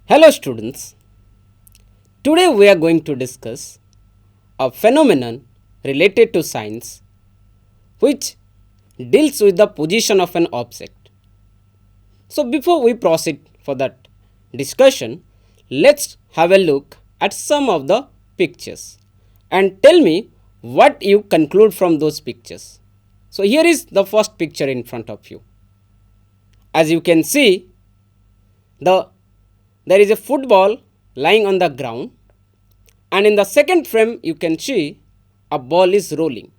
Hello students, today we are going to discuss a phenomenon related to science which deals with the position of an object. So before we proceed for that discussion, let's have a look at some of the pictures and tell me what you conclude from those pictures. So here is the first picture in front of you. As you can see, there is a football lying on the ground, and in the second frame you can see a ball is rolling.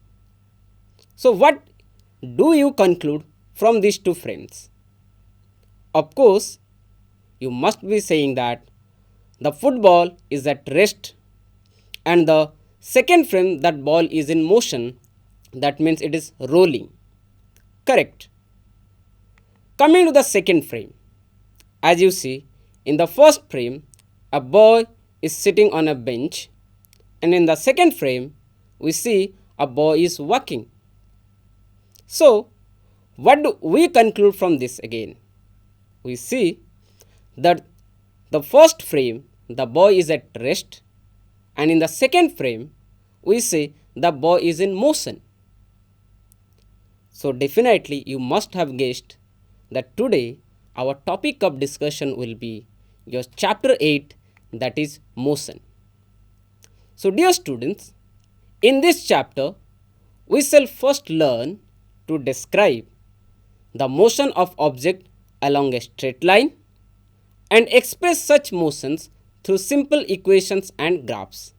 So what do you conclude from these two frames? Of course, you must be saying that the football is at rest, and the second frame that ball is in motion, that means it is rolling. Correct. Coming to the second frame, as you see, in the first frame, a boy is sitting on a bench, and in the second frame, we see a boy is walking. So, what do we conclude from this again? We see that the first frame, the boy is at rest, and in the second frame, we see the boy is in motion. So, definitely you must have guessed that today our topic of discussion will be your chapter 8, that is motion. So dear students, in this chapter we shall first learn to describe the motion of object along a straight line and express such motions through simple equations and graphs.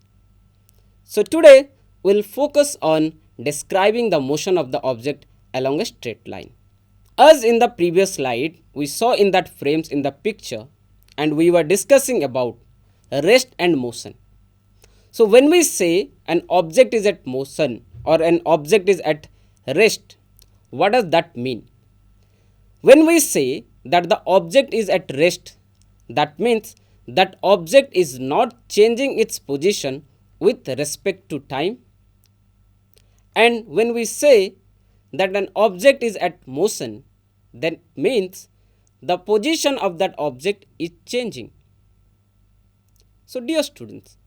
So today we will focus on describing the motion of the object along a straight line. As in the previous slide, we saw in that frames in the picture, and we were discussing about rest and motion. So when we say an object is at motion or an object is at rest, what does that mean? When we say that the object is at rest, that means that object is not changing its position with respect to time. And when we say that an object is at motion, that means the position of that object is changing. So dear students,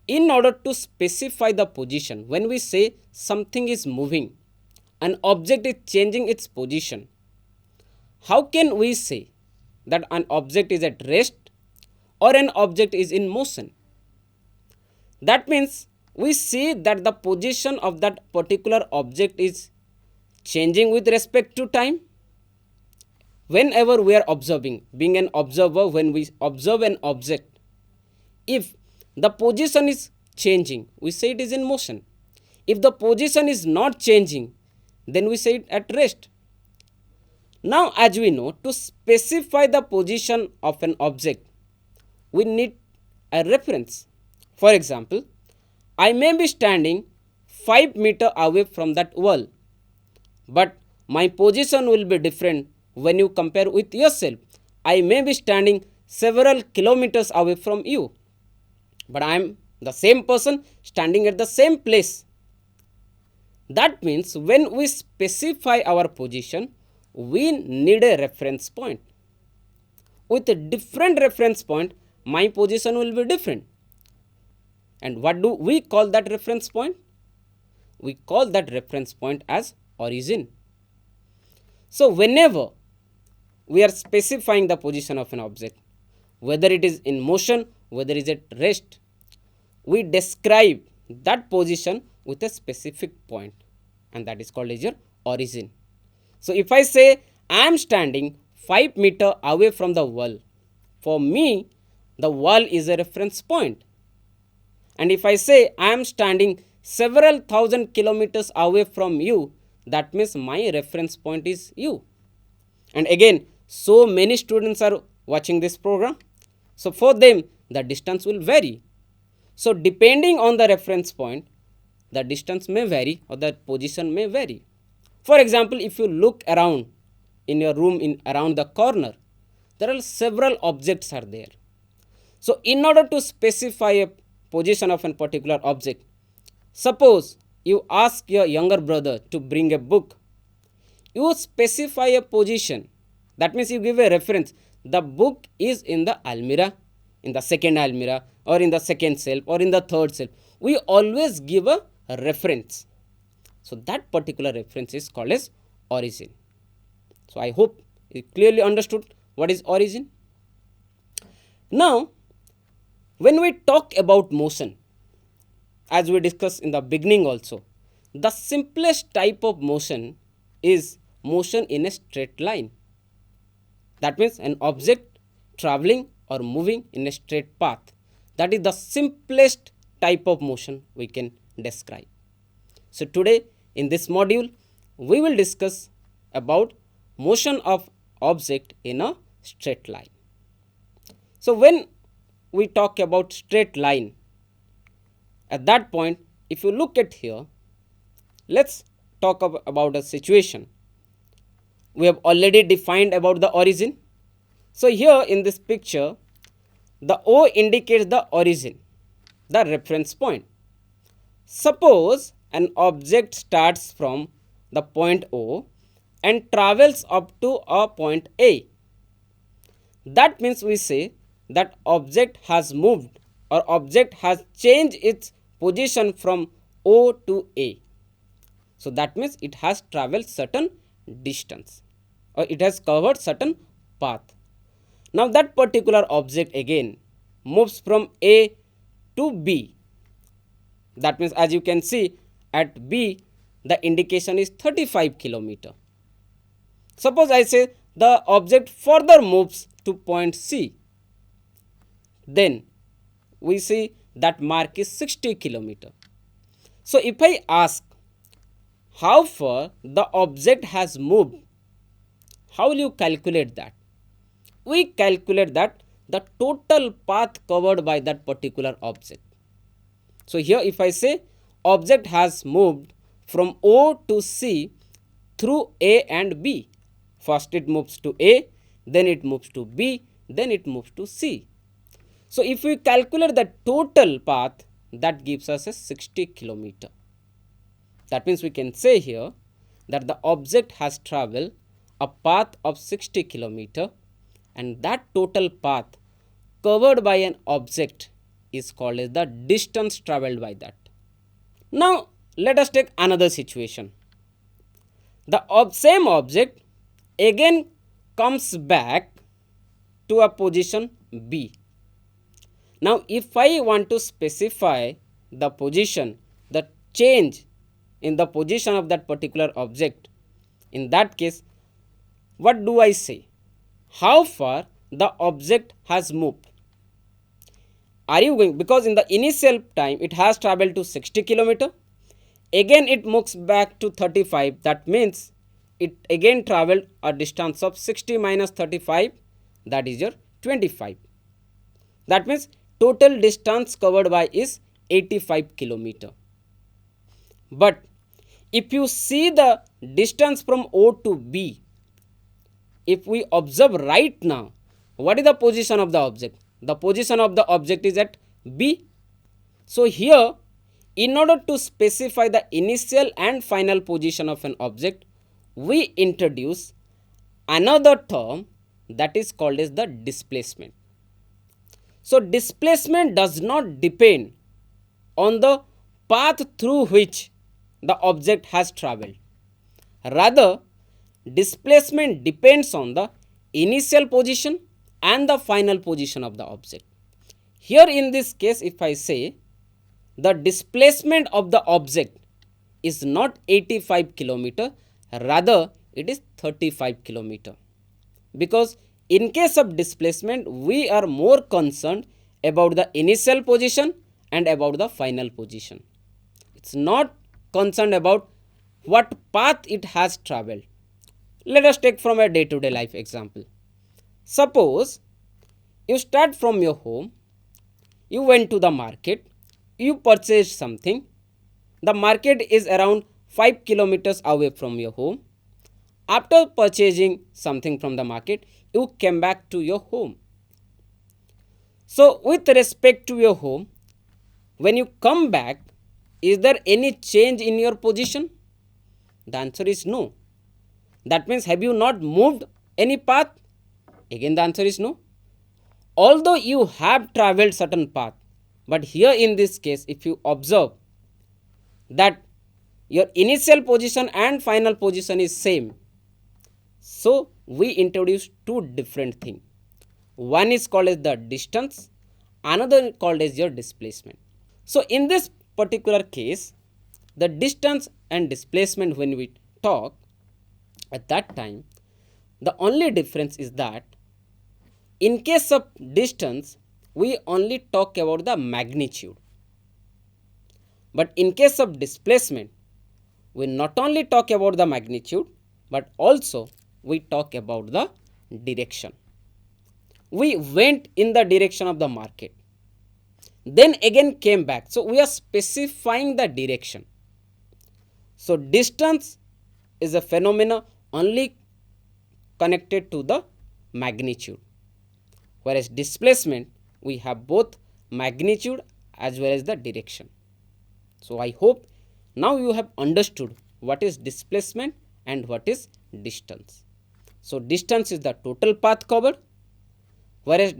in order to specify the position, when we say something is moving, an object is changing its position, how can we say that an object is at rest or an object is in motion? That means we see that the position of that particular object is changing with respect to time. Whenever we are observing, being an observer, when we observe an object, if the position is changing, we say it is in motion. If the position is not changing, then we say it at rest. Now, as we know, to specify the position of an object, we need a reference. For example, I may be standing 5 meters away from that wall, but my position will be different when you compare with yourself. I may be standing several kilometers away from you, but I am the same person standing at the same place. That means when we specify our position, we need a reference point. With a different reference point, my position will be different. And what do we call that reference point? We call that reference point as origin. So whenever we are specifying the position of an object, whether it is in motion, whether it is at rest, we describe that position with a specific point, and that is called as your origin. So if I say I am standing 5 meters away from the wall, for me the wall is a reference point. And if I say I am standing several thousand kilometers away from you, that means my reference point is you. And again, so many students are watching this program. So for them, the distance will vary. So depending on the reference point, the distance may vary or the position may vary. For example, if you look around in your room, around the corner, there are several objects are there. So in order to specify a position of a particular object, suppose you ask your younger brother to bring a book, you specify a position. That means you give a reference the book is in the almirah, in the second almirah, or in the second shelf, or in the third shelf, we always give a reference. So that particular reference is called as origin. So I hope you clearly understood what is origin. Now, when we talk about motion, as we discussed in the beginning also, the simplest type of motion is motion in a straight line. That means an object traveling or moving in a straight path. That is the simplest type of motion we can describe. So today in this module, we will discuss about motion of object in a straight line. So when we talk about straight line, at that point, if you look at here, let's talk about a situation. We have already defined about the origin. So here in this picture, the O indicates the origin, the reference point. Suppose an object starts from the point O and travels up to a point A. That means we say that object has moved or object has changed its position from O to A. So that means it has traveled certain distance or it has covered certain path. Now that particular object again moves from A to B. That means as you can see at B, the indication is 35 kilometer. Suppose I say the object further moves to point C. Then we see that mark is 60 kilometer. So if I ask how far the object has moved, how will you calculate that? We calculate that the total path covered by that particular object. So here if I say object has moved from O to C through A and B. First it moves to A, then it moves to B, then it moves to C. So if we calculate the total path, that gives us a 60 kilometer. That means we can say here that the object has traveled a path of 60 kilometer, and that total path covered by an object is called as the distance traveled by that. Now let us take another situation. The same object again comes back to a position B. Now if I want to specify the position, the change in the position of that particular object, in that case what do I say? How far the object has moved. Are you going, because in the initial time it has traveled to 60 kilometer, again it moves back to 35, that means it again traveled a distance of 60 minus 35, that is your 25. That means total distance covered by is 85 kilometer. But if you see the distance from O to B, if we observe right now, what is the position of the object? The position of the object is at B. So here, in order to specify the initial and final position of an object, we introduce another term that is called as the displacement. So displacement does not depend on the path through which the object has traveled. Rather, displacement depends on the initial position and the final position of the object. Here in this case, if I say the displacement of the object is not 85 kilometer, rather it is 35 kilometer. Because in case of displacement, we are more concerned about the initial position and about the final position. It's not concerned about what path it has traveled. Let us take from a day-to-day life example. Suppose you start from your home, you went to the market, you purchased something. The market is around 5 kilometers away from your home. After purchasing something from the market, you came back to your home. So with respect to your home, when you come back, is there any change in your position? The answer is no. That means have you not moved any path? Again the answer is no. Although you have travelled certain path, but here in this case if you observe that your initial position and final position is same, so we introduce two different things. One is called as the distance, another called as your displacement. So in this particular case, the distance and displacement, when we talk at that time, the only difference is that in case of distance we only talk about the magnitude, but in case of displacement we not only talk about the magnitude but also we talk about the direction. We went in the direction of the market, then again came back, so we are specifying the direction. So distance is a phenomena only connected to the magnitude, whereas displacement we have both magnitude as well as the direction. So I hope now you have understood what is displacement and what is distance. So distance is the total path covered, whereas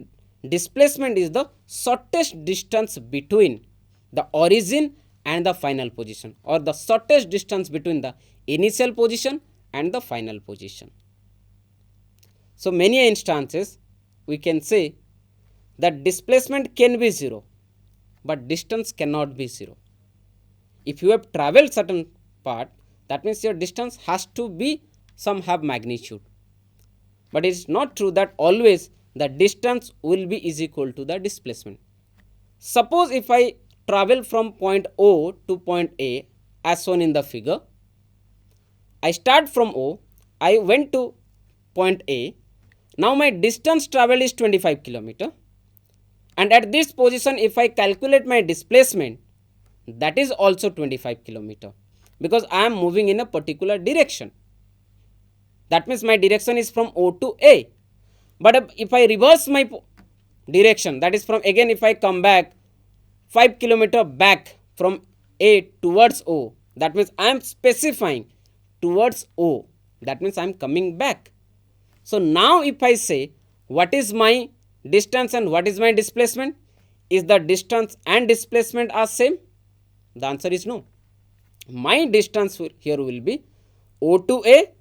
displacement is the shortest distance between the origin and the final position, or the shortest distance between the initial position and the final position. So many instances we can say that displacement can be 0, but distance cannot be 0. If you have travelled certain part, that means your distance has to be some have magnitude, but it is not true that always the distance will be is equal to the displacement. Suppose if I travel from point O to point A as shown in the figure, I start from O, I went to point A, now my distance traveled is 25 km, and at this position if I calculate my displacement, that is also 25 km, because I am moving in a particular direction. That means my direction is from O to A. But if I reverse my direction, that is from again if I come back 5 km back from A towards O, that means I am specifying towards O, that means I am coming back. So now if I say what is my distance and what is my displacement, is the distance and displacement are same? The answer is no. My distance here will be O to A,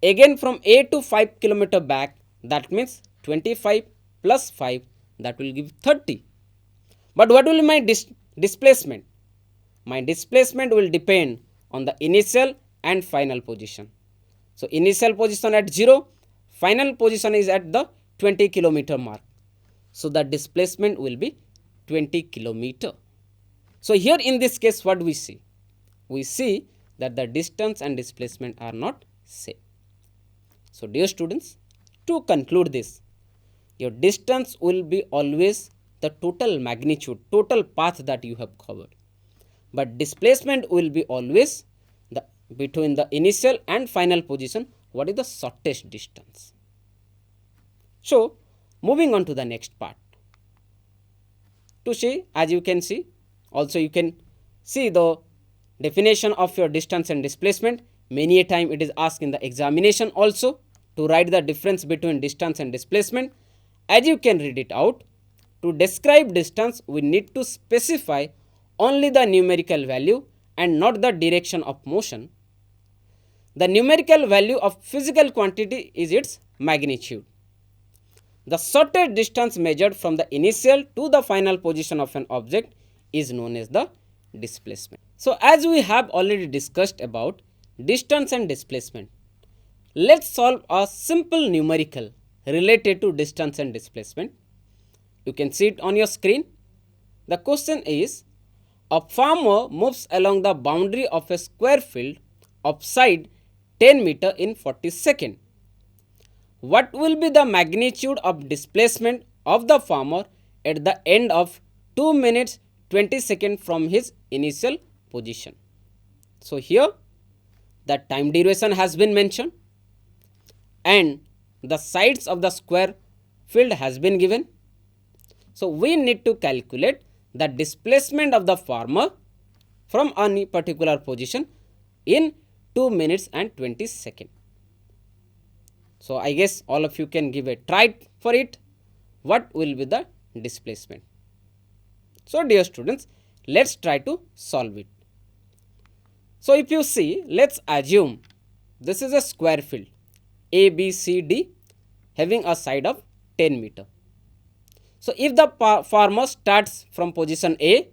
again from A to 5 km back, that means 25 plus 5, that will give 30. But what will be my displacement? My displacement will depend on the initial and final position. So initial position at 0, final position is at the 20 km mark. So the displacement will be 20 km. So here in this case what we see? We see that the distance and displacement are not same. So dear students, to conclude this, your distance will be always the total magnitude, total path that you have covered, but displacement will be always the between the initial and final position, what is the shortest distance. So moving on to the next part. To see, as you can see, also you can see the definition of your distance and displacement. Many a time it is asked in the examination also to write the difference between distance and displacement. As you can read it out, to describe distance we need to specify only the numerical value and not the direction of motion. The numerical value of physical quantity is its magnitude. The shortest distance measured from the initial to the final position of an object is known as the displacement. So as we have already discussed about distance and displacement, let's solve a simple numerical related to distance and displacement. You can see it on your screen. The question is, a farmer moves along the boundary of a square field of side 10 meter in 40 seconds. What will be the magnitude of displacement of the farmer at the end of 2 minutes 20 seconds from his initial position? So here the time duration has been mentioned and the sides of the square field has been given. So we need to calculate the displacement of the farmer from any particular position in 2 minutes and 20 seconds. So I guess all of you can give a try for it. What will be the displacement? So dear students, let's try to solve it. So if you see, let's assume this is a square field A, B, C, D having a side of 10 meter. So if the farmer starts from position A,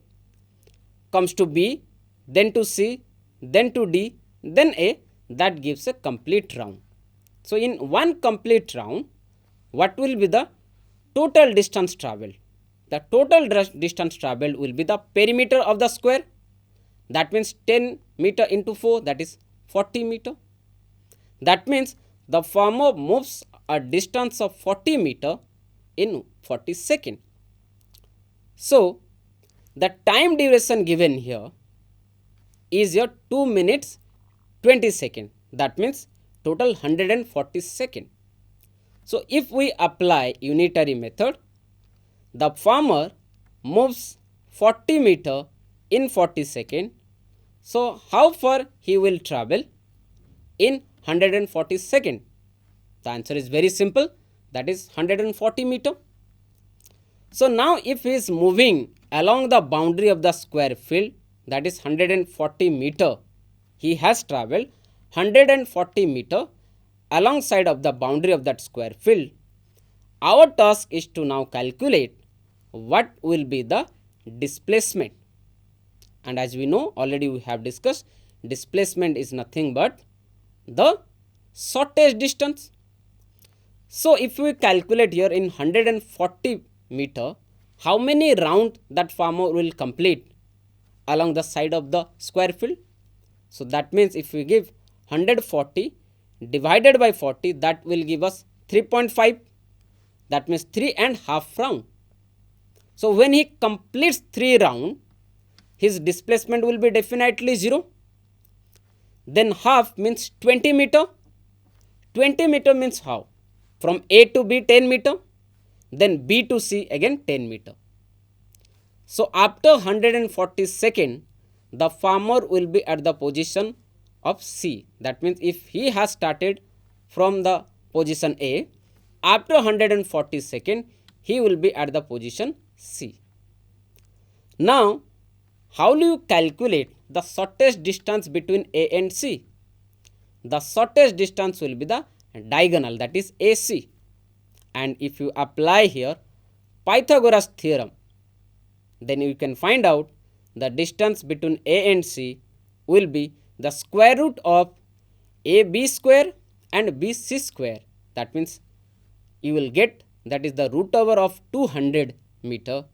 comes to B, then to C, then to D, then A, that gives a complete round. So in one complete round, what will be the total distance travelled? The total distance travelled will be the perimeter of the square. That means 10 meter into 4, that is 40 meter. That means the farmer moves a distance of 40 meter in 40 seconds. So the time duration given here is your 2 minutes 20 seconds. That means total 140 seconds. So if we apply unitary method, the farmer moves 40 meter in 40 seconds. So how far he will travel in 140 seconds? The answer is very simple, that is 140 meter. So now if he is moving along the boundary of the square field, that is 140 meter, he has travelled 140 meter alongside of the boundary of that square field. Our task is to now calculate what will be the displacement. And as we know, already we have discussed, displacement is nothing but the shortest distance. So if we calculate here in 140 meter, how many round that farmer will complete along the side of the square field? So that means if we give 140 divided by 40, that will give us 3.5. That means 3.5 round. So when he completes 3 round, his displacement will be definitely 0. Then half means 20 meter. 20 meter means how? From A to B 10 meter, then B to C again 10 meter. So after 140 seconds, the farmer will be at the position of C. That means if he has started from the position A, after 140 seconds, he will be at the position C. Now, how do you calculate the shortest distance between A and C? The shortest distance will be the diagonal, that is AC. And if you apply here Pythagoras theorem, then you can find out the distance between A and C will be the square root of AB square and BC square. That means you will get, that is the root over of 200 meter,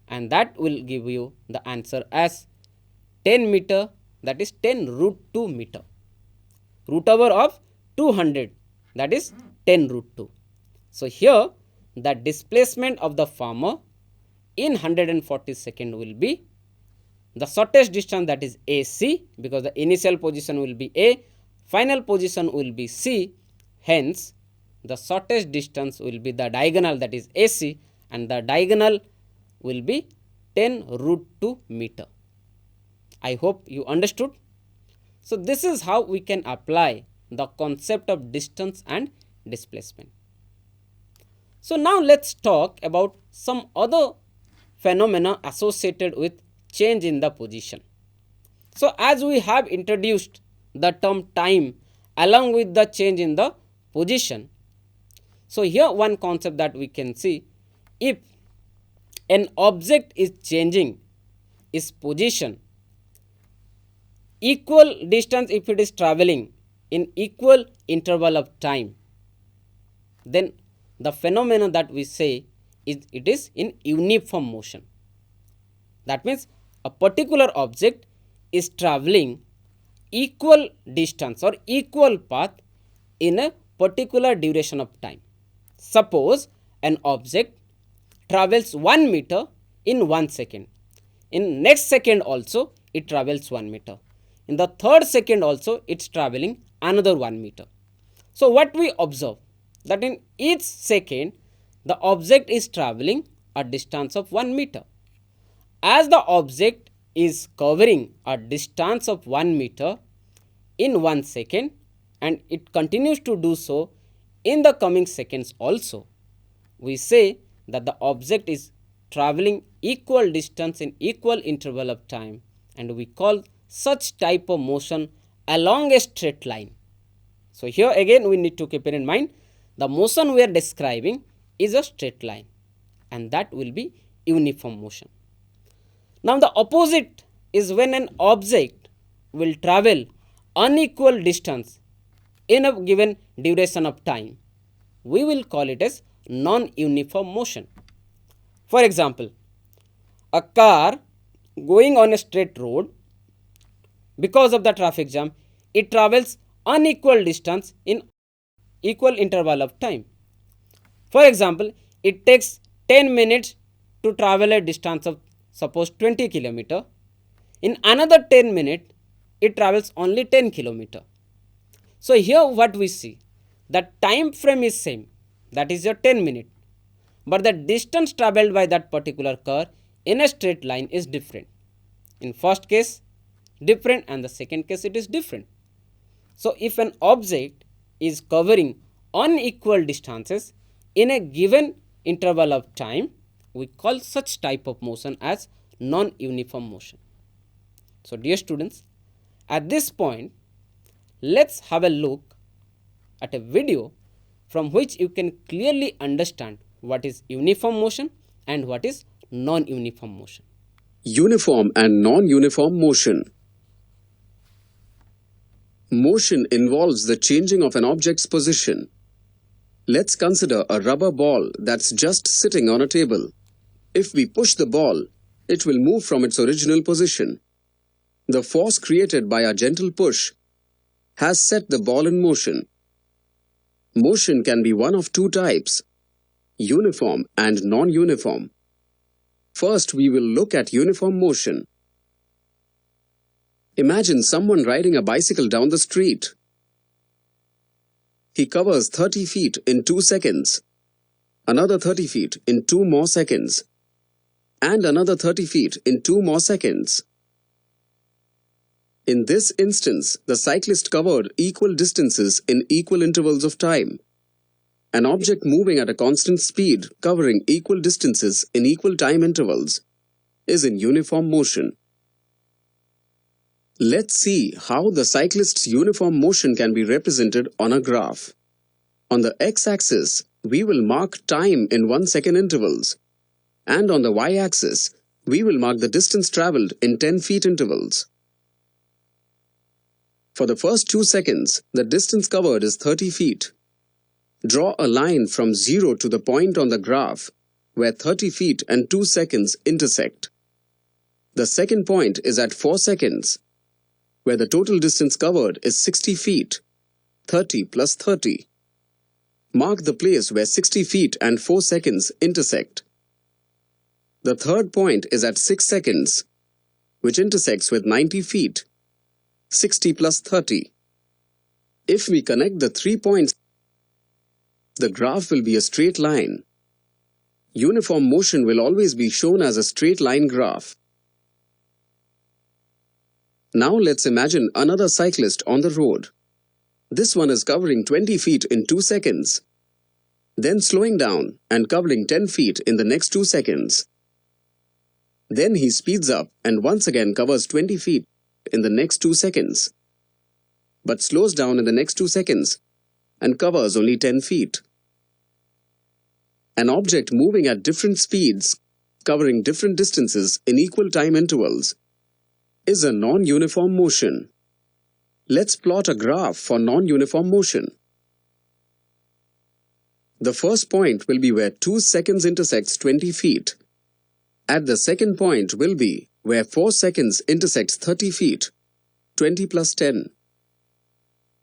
and that will give you the answer as 10 meter, that is 10 root 2 meter. Root over of 200, that is 10 root 2. So here the displacement of the farmer in 140 seconds will be the shortest distance, that is AC, because the initial position will be A, final position will be C. Hence the shortest distance will be the diagonal, that is AC, and the diagonal will be 10 root 2 meter. I hope you understood. So this is how we can apply the concept of distance and displacement. So now let's talk about some other phenomena associated with change in the position. So as we have introduced the term time along with the change in the position, so here one concept that we can see, if an object is changing its position equal distance, if it is travelling in equal interval of time, then the phenomenon that we say is it is in uniform motion. That means a particular object is travelling equal distance or equal path in a particular duration of time. Suppose an object travels 1 meter in 1 second. In next second also it travels 1 meter. In the third second also it's traveling another 1 meter. So what we observe, that in each second the object is traveling a distance of 1 meter. As the object is covering a distance of 1 meter in 1 second and it continues to do so in the coming seconds also, we say that the object is traveling equal distance in equal interval of time, and we call such type of motion along a straight line. So here again we need to keep it in mind, the motion we are describing is a straight line, and that will be uniform motion. Now the opposite is when an object will travel unequal distance in a given duration of time. We will call it as non-uniform motion. For example, a car going on a straight road, because of the traffic jam, it travels unequal distance in equal interval of time. For example, it takes 10 minutes to travel a distance of suppose 20 kilometer. In another 10 minutes, it travels only 10 kilometer. So here what we see, the time frame is same, that is your 10 minute, but the distance traveled by that particular car in a straight line is different. In first case different, and the second case it is different. So if an object is covering unequal distances in a given interval of time, we call such type of motion as non-uniform motion. So dear students, at this point let's have a look at a video from which you can clearly understand what is uniform motion and what is non-uniform motion. Uniform and non-uniform motion. Motion involves the changing of an object's position. Let's consider a rubber ball that's just sitting on a table. If we push the ball, it will move from its original position. The force created by a gentle push has set the ball in motion. Motion can be one of two types, uniform and non-uniform. First, we will look at uniform motion. Imagine someone riding a bicycle down the street. He covers 30 feet in 2 seconds, another 30 feet in 2 more seconds, and another 30 feet in 2 more seconds. In this instance, the cyclist covered equal distances in equal intervals of time. An object moving at a constant speed, covering equal distances in equal time intervals, is in uniform motion. Let's see how the cyclist's uniform motion can be represented on a graph. On the x-axis, we will mark time in 1 second intervals, and on the y-axis, we will mark the distance travelled in 10 feet intervals. For the first 2 seconds, the distance covered is 30 feet. Draw a line from 0 to the point on the graph where 30 feet and 2 seconds intersect. The second point is at 4 seconds, where the total distance covered is 60 feet, 30 plus 30. Mark the place where 60 feet and 4 seconds intersect. The third point is at 6 seconds, which intersects with 90 feet, 60 plus 30. If we connect the 3 points, the graph will be a straight line. Uniform motion will always be shown as a straight line graph. Now let's imagine another cyclist on the road. This one is covering 20 feet in 2 seconds, then slowing down and covering 10 feet in the next 2 seconds. Then he speeds up and once again covers 20 feet in the next 2 seconds, but slows down in the next 2 seconds and covers only 10 feet. An object moving at different speeds, covering different distances in equal time intervals, is a non-uniform motion. Let's plot a graph for non-uniform motion. The first point will be where 2 seconds intersects 20 feet. At the second point will be where 4 seconds intersects 30 feet, 20 plus 10.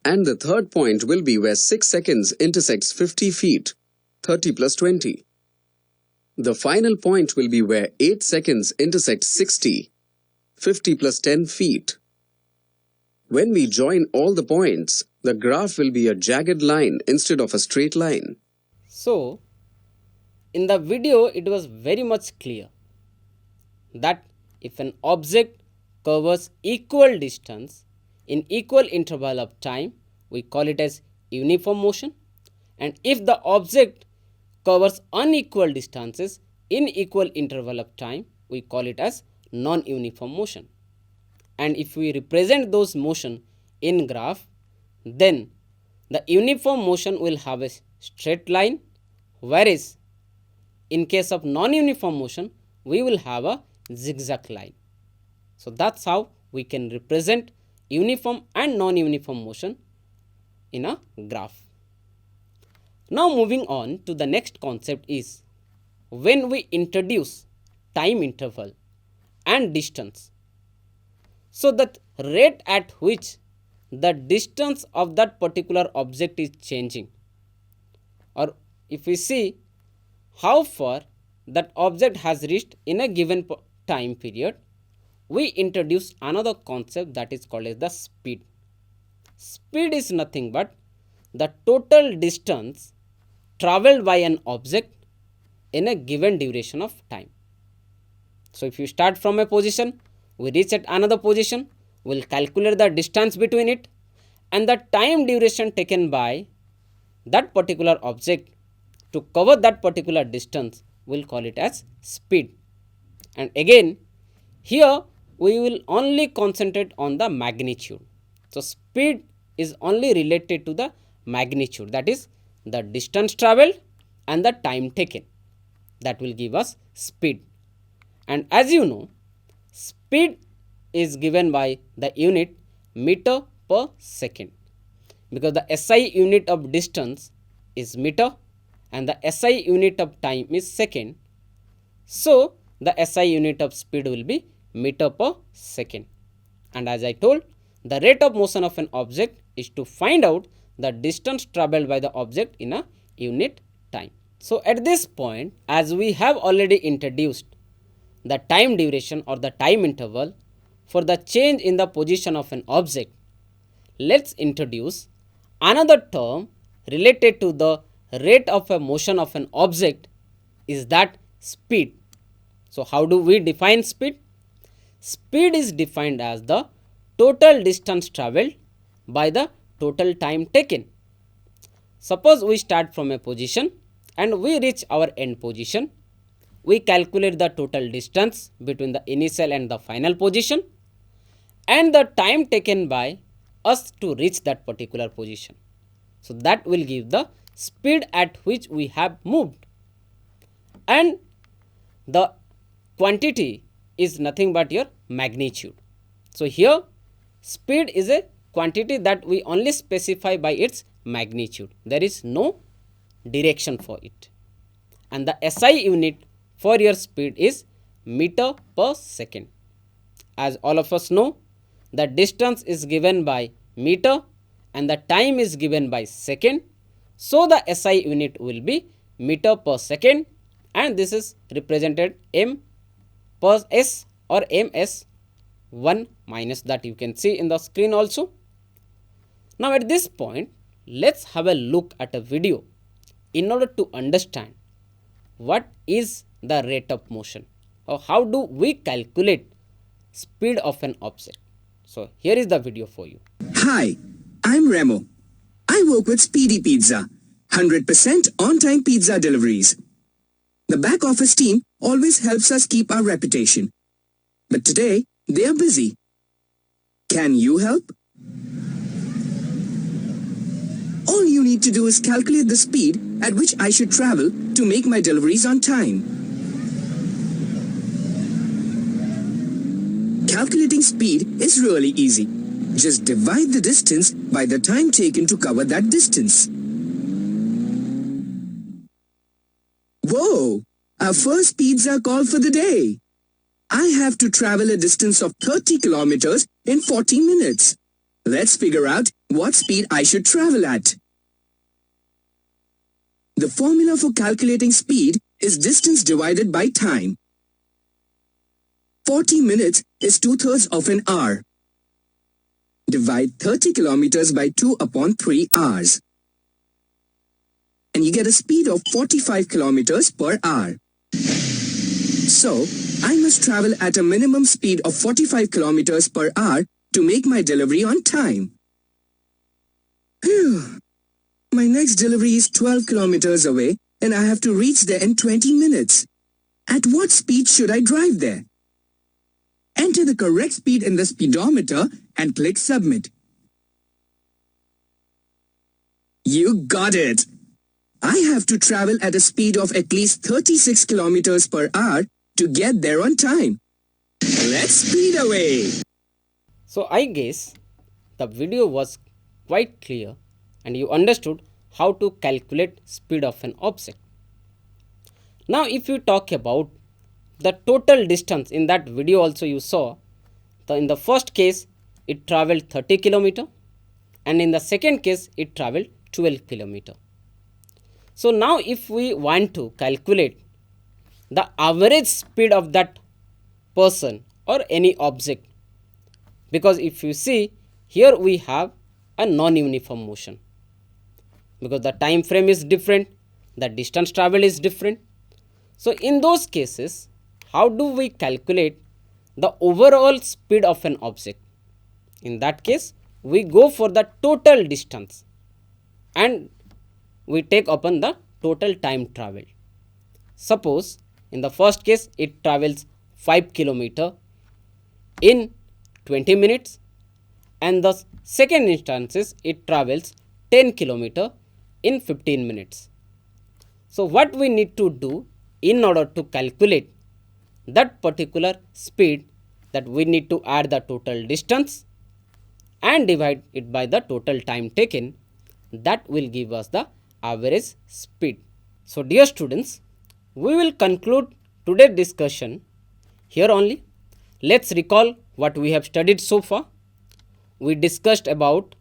And the third point will be where 6 seconds intersects 50 feet, 30 plus 20. The final point will be where 8 seconds intersects 60, 50 plus 10 feet. When we join all the points, the graph will be a jagged line instead of a straight line. So, in the video it was very much clear that if an object covers equal distance in equal interval of time, we call it as uniform motion, And if the object covers unequal distances in equal interval of time, we call it as non-uniform motion. And if we represent those motion in graph, then the uniform motion will have a straight line, whereas in case of non-uniform motion we will have a zigzag line. So that's how we can represent uniform and non-uniform motion in a graph. Now moving on to the next concept is when we introduce time interval and distance. So that rate at which the distance of that particular object is changing, or if we see how far that object has reached in a given time period, we introduce another concept that is called as the speed. Speed is nothing but the total distance traveled by an object in a given duration of time. So if you start from a position, we reach at another position, we will calculate the distance between it, and the time duration taken by that particular object to cover that particular distance, we will call it as speed. And again, here we will only concentrate on the magnitude. So speed is only related to the magnitude, that is the distance travelled and the time taken, that will give us speed. And as you know, speed is given by the unit meter per second, because the SI unit of distance is meter and the SI unit of time is second. So the SI unit of speed will be meter per second. And as I told, the rate of motion of an object is to find out the distance travelled by the object in a unit time. So at this point, as we have already introduced the time duration or the time interval for the change in the position of an object, let's introduce another term related to the rate of a motion of an object, is that speed. So how do we define speed? Speed is defined as the total distance travelled by the total time taken. Suppose we start from a position and we reach our end position. We calculate the total distance between the initial and the final position and the time taken by us to reach that particular position. So that will give the speed at which we have moved. And the quantity is nothing but your magnitude. So here speed is a quantity that we only specify by its magnitude. There is no direction for it. And the SI unit for your speed is meter per second. As all of us know, the distance is given by meter and the time is given by second. So the SI unit will be meter per second, and this is represented m per s or ms 1 minus, that you can see in the screen also. Now at this point, let's have a look at a video in order to understand what is the rate of motion or how do we calculate speed of an object. So here is the video for you. Hi, I'm Remo. I work with Speedy Pizza, 100% on-time pizza deliveries. The back office team always helps us keep our reputation. But today, they are busy. Can you help? All you need to do is calculate the speed at which I should travel to make my deliveries on time. Calculating speed is really easy. Just divide the distance by the time taken to cover that distance. Whoa! Our first pizza call for the day. I have to travel a distance of 30 kilometers in 40 minutes. Let's figure out what speed I should travel at. The formula for calculating speed is distance divided by time. 40 minutes is 2/3 of an hour. Divide 30 kilometers by 2 upon 3 hours. And you get a speed of 45 kilometers per hour. So, I must travel at a minimum speed of 45 kilometers per hour to make my delivery on time. Phew. My next delivery is 12 kilometers away and I have to reach there in 20 minutes. At what speed should I drive there? Enter the correct speed in the speedometer and click submit. You got it! I have to travel at a speed of at least 36 kilometers per hour to get there on time. Let's speed away! So I guess the video was quite clear and you understood how to calculate speed of an object. Now if you talk about the total distance, in that video also you saw, in the first case it traveled 30 km and in the second case it traveled 12 km. So now if we want to calculate the average speed of that person or any object, because if you see here we have a non-uniform motion, because the time frame is different, the distance traveled is different. So in those cases, how do we calculate the overall speed of an object? In that case, we go for the total distance and we take upon the total time traveled. Suppose in the first case it travels 5 km in 20 minutes and the second instances it travels 10 km in 15 minutes. So what we need to do in order to calculate that particular speed, that we need to add the total distance and divide it by the total time taken. That will give us the average speed. So dear students, we will conclude today's discussion here only. Let's recall what we have studied so far. We discussed about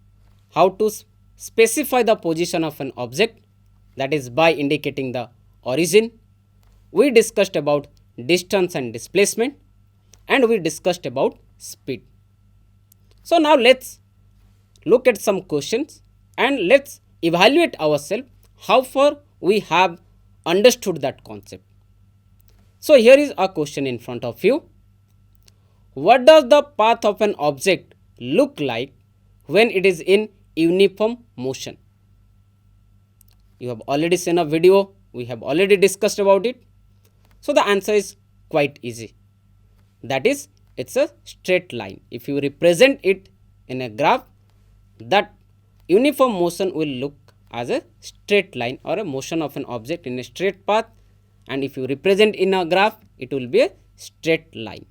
how to specify the position of an object, that is by indicating the origin. We discussed about distance and displacement, and we discussed about speed. So now let's look at some questions and let's evaluate ourselves how far we have understood that concept. So here is a question in front of you. What does the path of an object look like when it is in uniform motion? You have already seen a video, we have already discussed about it. So the answer is quite easy. That is, it's a straight line. If you represent it in a graph, that uniform motion will look as a straight line or a motion of an object in a straight path, and if you represent in a graph, it will be a straight line.